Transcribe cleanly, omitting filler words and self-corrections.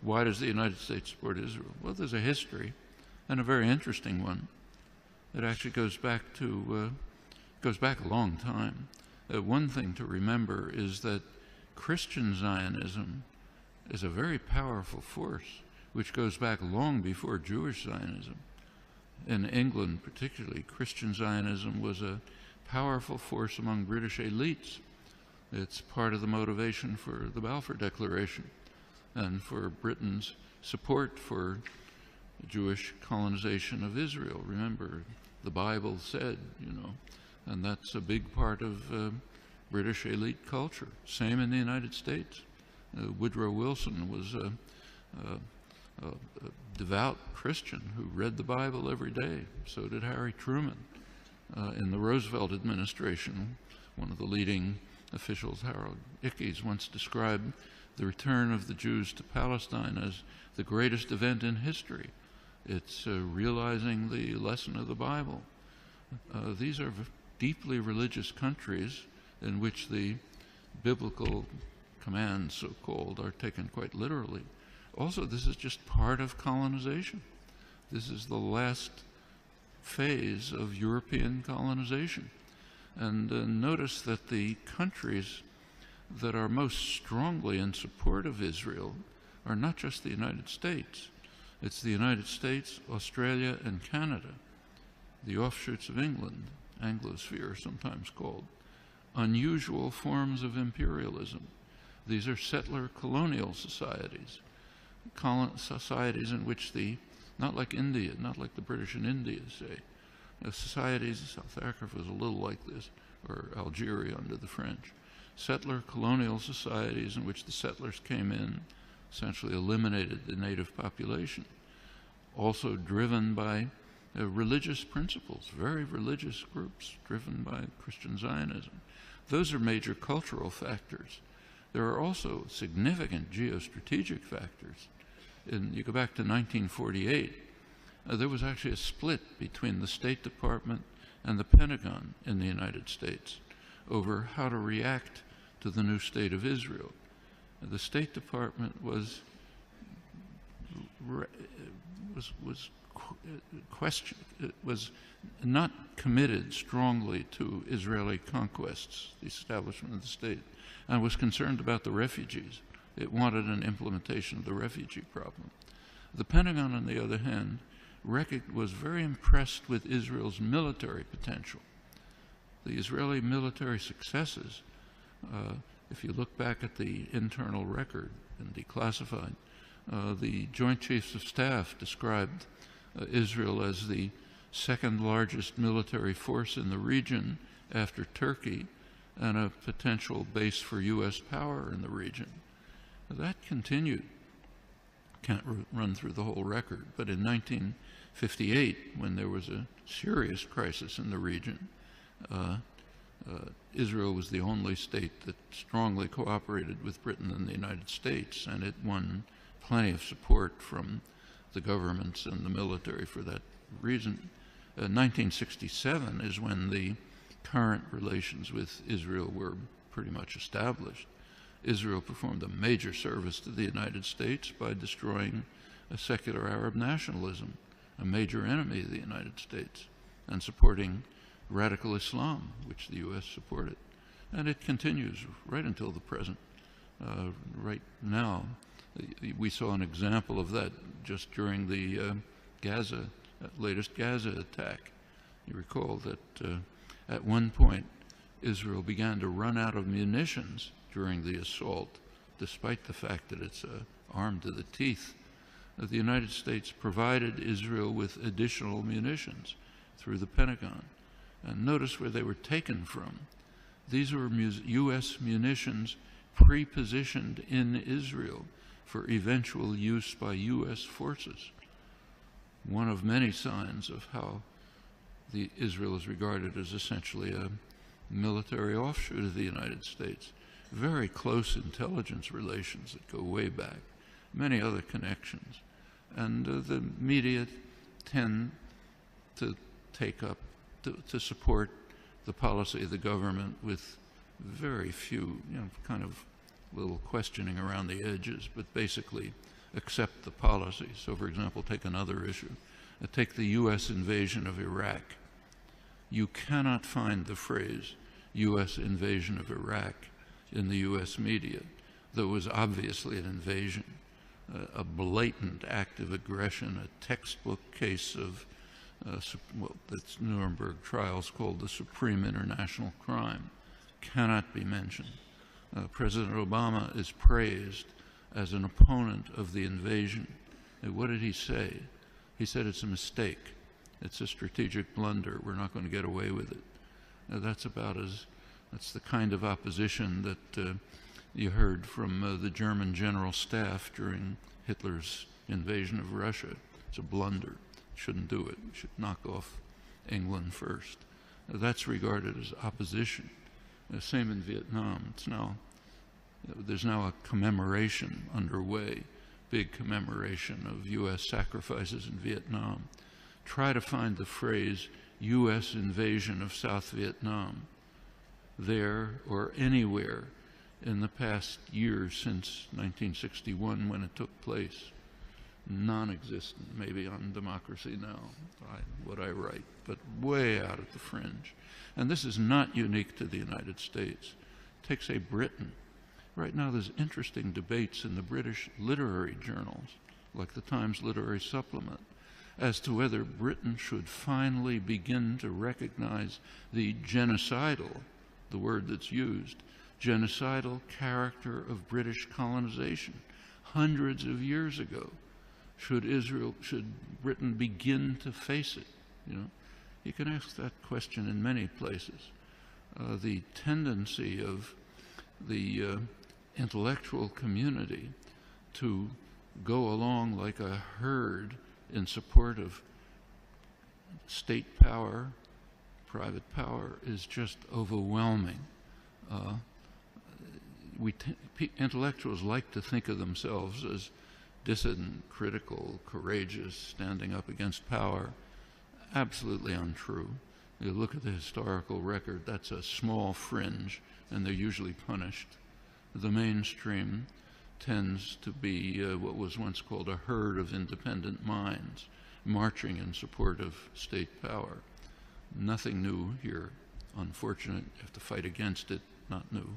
Why does the United States support Israel? Well, there's a history, and a very interesting one. It actually goes back a long time. One thing to remember is that Christian Zionism is a very powerful force, which goes back long before Jewish Zionism. In England, particularly, Christian Zionism was a powerful force among British elites. It's part of the motivation for the Balfour Declaration and for Britain's support for Jewish colonization of Israel. Remember, the Bible said, and that's a big part of British elite culture. Same in the United States. Woodrow Wilson was a devout Christian who read the Bible every day. So did Harry Truman. In the Roosevelt administration, one of the leading officials, Harold Ickes, once described the return of the Jews to Palestine as the greatest event in history. It's realizing the lesson of the Bible. These are deeply religious countries in which the biblical commands, so-called, are taken quite literally. Also, this is just part of colonization. This is the last phase of European colonization. And notice that the countries that are most strongly in support of Israel are not just the United States. It's the United States, Australia, and Canada, the offshoots of England, Anglosphere sometimes called, unusual forms of imperialism. These are settler colonial societies, societies in which not like India, not like the British in India, say, societies, South Africa was a little like this, or Algeria under the French, settler colonial societies in which the settlers came in, essentially eliminated the native population, also driven by religious principles, very religious groups driven by Christian Zionism. Those are major cultural factors. There are also significant geostrategic factors. You go back to 1948, there was actually a split between the State Department and the Pentagon in the United States over how to react to the new state of Israel. The State Department was not committed strongly to Israeli conquests, the establishment of the state, and was concerned about the refugees. It wanted an implementation of the refugee problem. The Pentagon, on the other hand, was very impressed with Israel's military potential. The Israeli military successes, if you look back at the internal record and declassified, the Joint Chiefs of Staff described Israel as the second largest military force in the region after Turkey and a potential base for U.S. power in the region. That continued. Can't run through the whole record, but in 1958, when there was a serious crisis in the region, Israel was the only state that strongly cooperated with Britain and the United States, and it won plenty of support from the governments and the military for that reason. 1967 is when the current relations with Israel were pretty much established. Israel performed a major service to the United States by destroying a secular Arab nationalism, a major enemy of the United States, and supporting radical Islam, which the U.S. supported. And it continues right until the present. Right now, we saw an example of that just during the latest Gaza attack. You recall that at one point, Israel began to run out of munitions during the assault, despite the fact that it's armed to the teeth. The United States provided Israel with additional munitions through the Pentagon. And notice where they were taken from. These were U.S. munitions pre-positioned in Israel for eventual use by U.S. forces. One of many signs of how Israel is regarded as essentially a military offshoot of the United States. Very close intelligence relations that go way back, many other connections. And the media tend to take up, to support the policy of the government with very few, kind of little questioning around the edges, but basically accept the policy. So, for example, take another issue. Take the U.S. invasion of Iraq. You cannot find the phrase U.S. invasion of Iraq in the U.S. media, though it was obviously an invasion, a blatant act of aggression, a textbook case of well, that's Nuremberg trials called the supreme international crime, cannot be mentioned. President Obama is praised as an opponent of the invasion. And what did he say? He said it's a mistake. It's a strategic blunder. We're not going to get away with it. That's the kind of opposition that you heard from the German general staff during Hitler's invasion of Russia. It's a blunder. Shouldn't do it. Should knock off England first. That's regarded as opposition. Same in Vietnam. There's now a commemoration underway, big commemoration of U.S. sacrifices in Vietnam. Try to find the phrase U.S. invasion of South Vietnam there or anywhere in the past years since 1961 when it took place. Non-existent, maybe on Democracy Now, what I write, but way out at the fringe. And this is not unique to the United States. Take, say, Britain. Right now there's interesting debates in the British literary journals, like the Times Literary Supplement, as to whether Britain should finally begin to recognize the genocidal, the word that's used, genocidal character of British colonization hundreds of years ago. Should Britain begin to face it? You can ask that question in many places. The tendency of the intellectual community to go along like a herd in support of state power, private power, is just overwhelming. Intellectuals like to think of themselves as dissident, critical, courageous, standing up against power. Absolutely untrue. You look at the historical record, that's a small fringe, and they're usually punished. The mainstream tends to be what was once called a herd of independent minds, marching in support of state power. Nothing new here. Unfortunate, you have to fight against it, not new.